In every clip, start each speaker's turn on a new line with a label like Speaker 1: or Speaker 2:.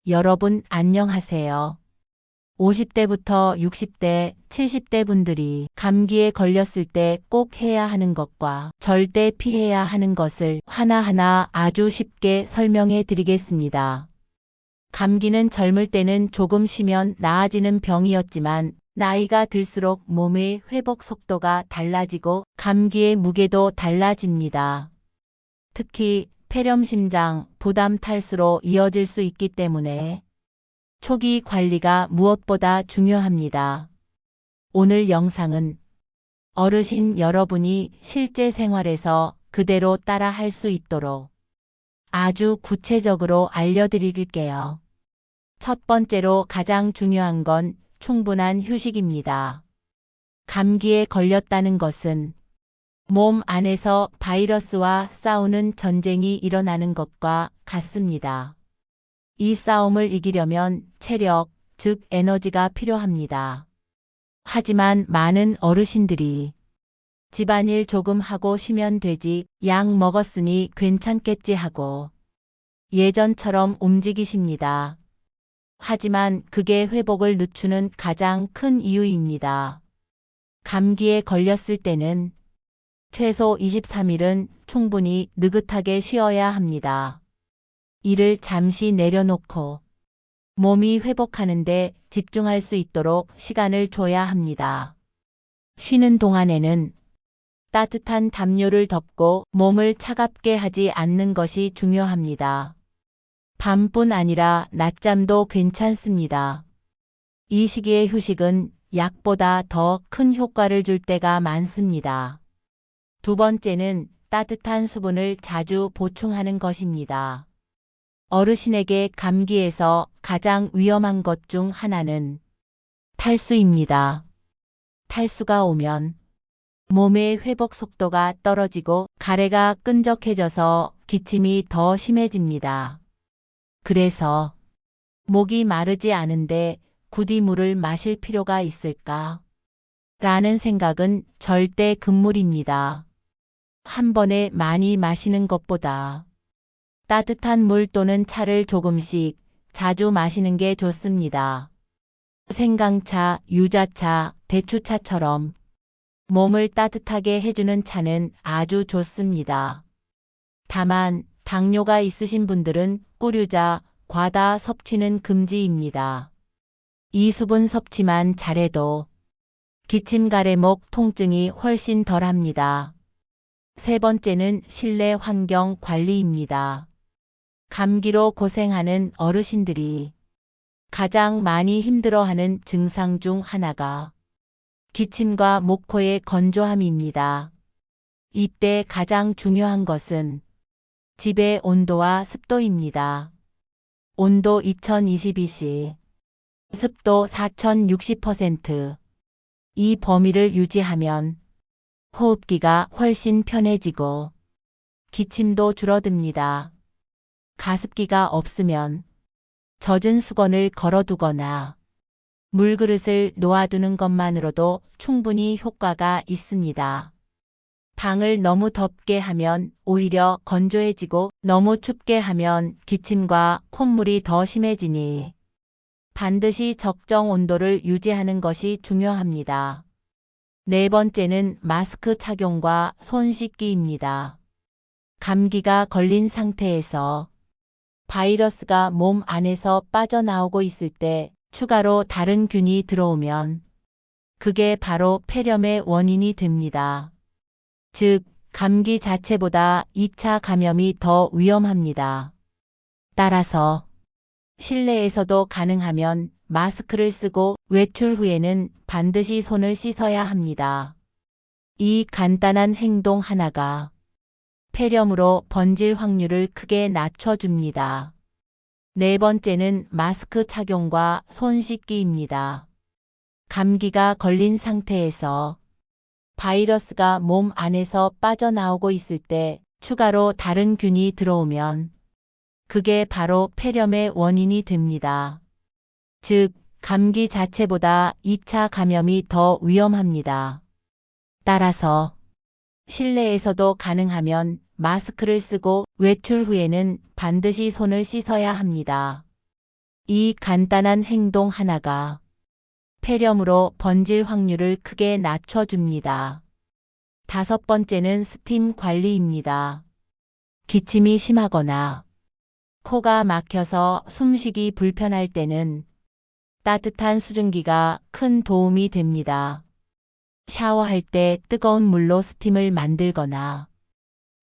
Speaker 1: 여러분 안녕하세요. 50대부터 60대, 70대 분들이 감기에 걸렸을 때 꼭 해야 하는 것과 절대 피해야 하는 것을 하나하나 아주 쉽게 설명해 드리겠습니다. 감기는 젊을 때는 조금 쉬면 나아지는 병이었지만 나이가 들수록 몸의 회복 속도가 달라지고 감기의 무게도 달라집니다. 특히 폐렴심장, 부담 탈수로 이어질 수 있기 때문에 초기 관리가 무엇보다 중요합니다. 오늘 영상은 어르신 여러분이 실제 생활에서 그대로 따라 할 수 있도록 아주 구체적으로 알려드릴게요. 첫 번째로 가장 중요한 건 충분한 휴식입니다. 감기에 걸렸다는 것은 몸 안에서 바이러스와 싸우는 전쟁이 일어나는 것과 같습니다. 이 싸움을 이기려면 체력, 즉 에너지가 필요합니다. 하지만 많은 어르신들이 집안일 조금 하고 쉬면 되지, 약 먹었으니 괜찮겠지 하고 예전처럼 움직이십니다. 하지만 그게 회복을 늦추는 가장 큰 이유입니다. 감기에 걸렸을 때는 최소 23일은 충분히 느긋하게 쉬어야 합니다. 일을 잠시 내려놓고 몸이 회복하는데 집중할 수 있도록 시간을 줘야 합니다. 쉬는 동안에는 따뜻한 담요를 덮고 몸을 차갑게 하지 않는 것이 중요합니다. 밤뿐 아니라 낮잠도 괜찮습니다. 이 시기의 휴식은 약보다 더 큰 효과를 줄 때가 많습니다. 두 번째는 따뜻한 수분을 자주 보충하는 것입니다. 어르신에게 감기에서 가장 위험한 것 중 하나는 탈수입니다. 탈수가 오면 몸의 회복 속도가 떨어지고 가래가 끈적해져서 기침이 더 심해집니다. 그래서 목이 마르지 않은데 굳이 물을 마실 필요가 있을까? 라는 생각은 절대 금물입니다. 한 번에 많이 마시는 것보다 따뜻한 물 또는 차를 조금씩 자주 마시는 게 좋습니다. 생강차, 유자차, 대추차처럼 몸을 따뜻하게 해주는 차는 아주 좋습니다. 다만 당뇨가 있으신 분들은 꿀유자, 과다 섭취는 금지입니다. 이 수분 섭취만 잘해도 기침, 가래목 통증이 훨씬 덜합니다. 세 번째는 실내 환경 관리입니다. 감기로 고생하는 어르신들이 가장 많이 힘들어하는 증상 중 하나가 기침과 목코의 건조함입니다. 이때 가장 중요한 것은 집의 온도와 습도입니다. 온도 2022시, 습도 4060%. 이 범위를 유지하면 호흡기가 훨씬 편해지고 기침도 줄어듭니다. 가습기가 없으면 젖은 수건을 걸어두거나 물그릇을 놓아두는 것만으로도 충분히 효과가 있습니다. 방을 너무 덥게 하면 오히려 건조해지고 너무 춥게 하면 기침과 콧물이 더 심해지니 반드시 적정 온도를 유지하는 것이 중요합니다. 네 번째는 마스크 착용과 손 씻기입니다. 감기가 걸린 상태에서 바이러스가 몸 안에서 빠져나오고 있을 때 추가로 다른 균이 들어오면 그게 바로 폐렴의 원인이 됩니다. 즉, 감기 자체보다 2차 감염이 더 위험합니다. 따라서 실내에서도 가능하면 마스크를 쓰고 외출 후에는 반드시 손을 씻어야 합니다. 이 간단한 행동 하나가 폐렴으로 번질 확률을 크게 낮춰줍니다. 네 번째는 마스크 착용과 손 씻기입니다. 감기가 걸린 상태에서 바이러스가 몸 안에서 빠져나오고 있을 때 추가로 다른 균이 들어오면 그게 바로 폐렴의 원인이 됩니다. 즉, 감기 자체보다 2차 감염이 더 위험합니다. 따라서 실내에서도 가능하면 마스크를 쓰고 외출 후에는 반드시 손을 씻어야 합니다. 이 간단한 행동 하나가 폐렴으로 번질 확률을 크게 낮춰줍니다. 다섯 번째는 스팀 관리입니다. 기침이 심하거나 코가 막혀서 숨쉬기 불편할 때는 따뜻한 수증기가 큰 도움이 됩니다. 샤워할 때 뜨거운 물로 스팀을 만들거나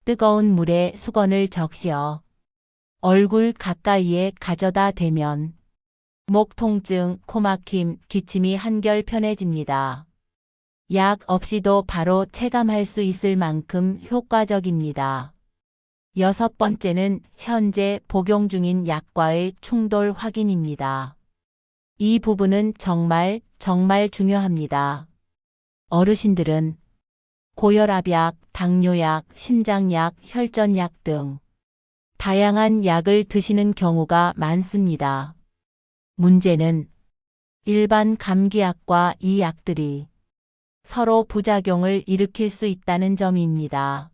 Speaker 1: 뜨거운 물에 수건을 적셔 얼굴 가까이에 가져다 대면 목 통증, 코막힘, 기침이 한결 편해집니다. 약 없이도 바로 체감할 수 있을 만큼 효과적입니다. 여섯 번째는 현재 복용 중인 약과의 충돌 확인입니다. 이 부분은 정말 중요합니다. 어르신들은 고혈압약, 당뇨약, 심장약, 혈전약 등 다양한 약을 드시는 경우가 많습니다. 문제는 일반 감기약과 이 약들이 서로 부작용을 일으킬 수 있다는 점입니다.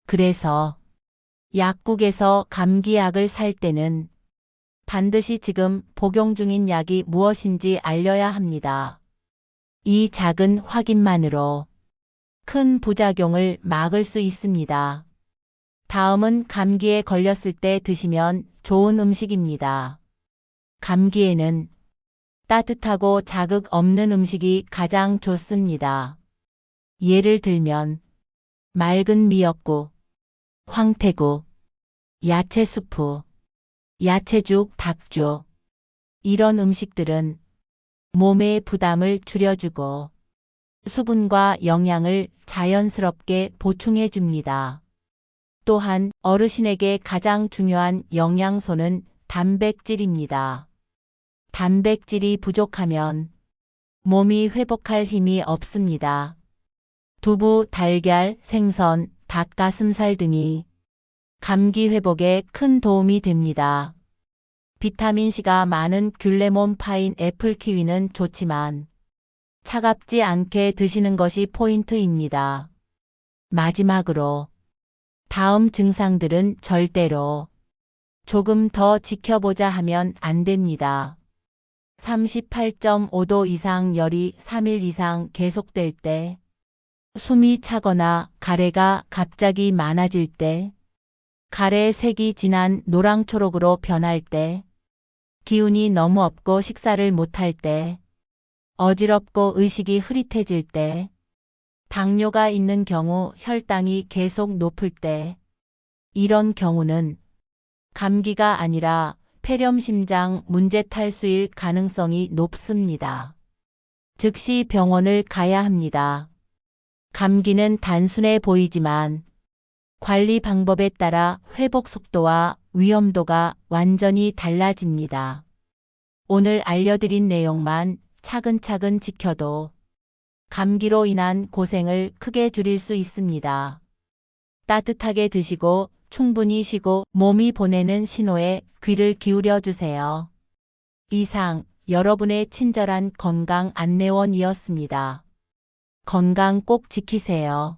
Speaker 1: 그래서 약국에서 감기약을 살 때는 반드시 지금 복용 중인 약이 무엇인지 알려야 합니다. 이 작은 확인만으로 큰 부작용을 막을 수 있습니다. 다음은 감기에 걸렸을 때 드시면 좋은 음식입니다. 감기에는 따뜻하고 자극 없는 음식이 가장 좋습니다. 예를 들면 맑은 미역국, 황태국, 야채 수프, 야채죽, 닭죽 이런 음식들은 몸의 부담을 줄여주고 수분과 영양을 자연스럽게 보충해 줍니다. 또한 어르신에게 가장 중요한 영양소는 단백질입니다. 단백질이 부족하면 몸이 회복할 힘이 없습니다. 두부, 달걀, 생선, 닭가슴살 등이 감기 회복에 큰 도움이 됩니다. 비타민C가 많은 귤레몬, 파인, 애플, 키위는 좋지만 차갑지 않게 드시는 것이 포인트입니다. 마지막으로 다음 증상들은 절대로 조금 더 지켜보자 하면 안 됩니다. 38.5도 이상 열이 3일 이상 계속될 때, 숨이 차거나 가래가 갑자기 많아질 때, 가래 색이 진한 노랑초록으로 변할 때, 기운이 너무 없고 식사를 못할 때, 어지럽고 의식이 흐릿해질 때, 당뇨가 있는 경우 혈당이 계속 높을 때, 이런 경우는 감기가 아니라 폐렴 심장 문제 탈수일 가능성이 높습니다. 즉시 병원을 가야 합니다. 감기는 단순해 보이지만 관리 방법에 따라 회복 속도와 위험도가 완전히 달라집니다. 오늘 알려드린 내용만 차근차근 지켜도 감기로 인한 고생을 크게 줄일 수 있습니다. 따뜻하게 드시고 충분히 쉬고 몸이 보내는 신호에 귀를 기울여 주세요. 이상 여러분의 친절한 건강 안내원이었습니다. 건강 꼭 지키세요.